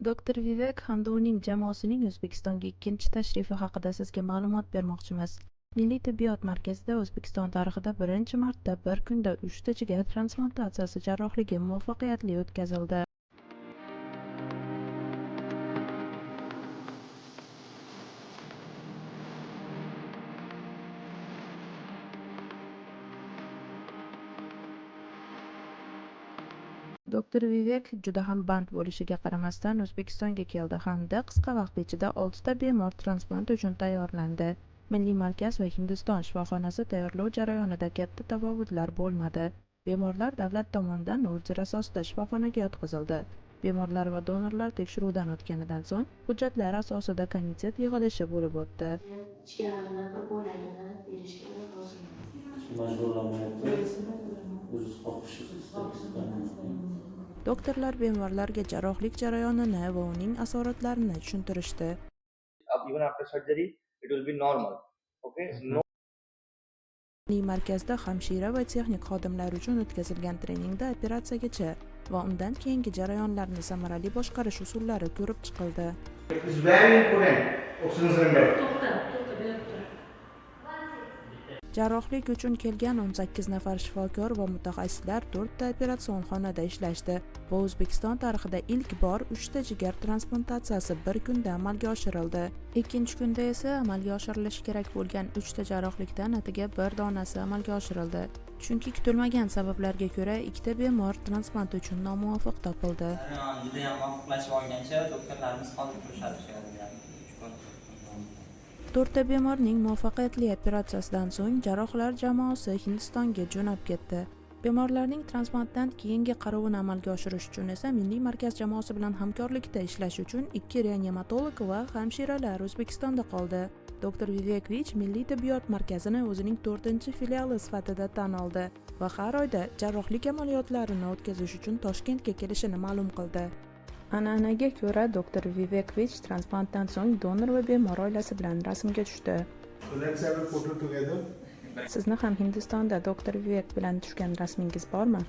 Doktor Vivek hamda uning jamoasining O'zbekistonga ikkinchi tashrifi haqida sizga ma'lumot bermoqchimiz. Milliy tibbiyot markazida O'zbekiston tarixida birinchi marta bir kunda 3 ta jigar transplantatsiyasi jarrohligi muvaffaqiyatli o'tkazildi. Doktor Vivek juda ham band bo'lishiga qaramasdan O'zbekistonga keldi hamda qisqa vaqt ichida 6 ta bemor transplant uchun tayyorlandi. Milliy markaz va Hindiston shifoxonasi tayyorlov jarayonida katta tafovutlar bo'lmadi. Bemorlar davlat tomonidan order asosida shifoxonaga yotqizildi. Bemorlar va donorlar tekshiruvdan o'tganidan so'ng hujjatlar asosida komitet yig'ilishi bo'lib o'tdi. Ichkarini bir bo'lagini berishga rozimiz. Majburlamayapti. O'z xohishingiz. Doktorlar bemorlarga jarrohlik jarayonini va uning asoratlarini tushuntirishdi. Even after surgery, it will be normal. Okay? No. Milliy markazda hamshira va texnik xodimlar uchun o'tkazilgan treningda operatsiyagacha va undan keyingi jarayonlarni samarali boshqarish usullari ko'rib chiqildi. It is very important. Oxygen cylinder. Jarrohlik uchun kelgan 18 nafar shifokor va mutaxassislar 4 ta operatsion xonada ishlashdi. Bu O'zbekiston tarixida ilk bor 3 ta jigar transplantatsiyasi bir kunda amalga oshirildi. Ikkinchi kunda esa amalga oshirilishi kerak bo'lgan 3 ta jarrohlikdan atigi bir donasi amalga oshirildi. Chunki kutilmagan sabablarga ko'ra 2 ta bemor transplant uchun nomuvofiq topildi. Juda ham muvofiqlashib olgancha doktorlarimiz hozir turishadi. 4 ta bemorning muvaffaqiyatli operatsiyasidan so'ng jarrohlar jamoasi Hindistonga jo'nab ketdi. Bemorlarning transplantdan keyingi qarovini amalga oshirish uchun esa milliy markaz jamoasi bilan hamkorlikda ishlash uchun 2 reanimatolog va hamshiralar O'zbekistonda qoldi. Doktor Vivek milliy tibbiyot markazini o'zining 4-filiali sifatida tan oldi va har oyda jarrohlik amaliyotlarini o'tkazish uchun Toshkentga kelishini ma'lum qildi. An'anaga ko'ra, doktor Vivek transplantdan so'ng donor va bemor oilasi bilan rasmga tushdi. So let's have a photo together. Sizni ham Hindistonda doktor Vivek bilan tushgan rasmingiz bormi?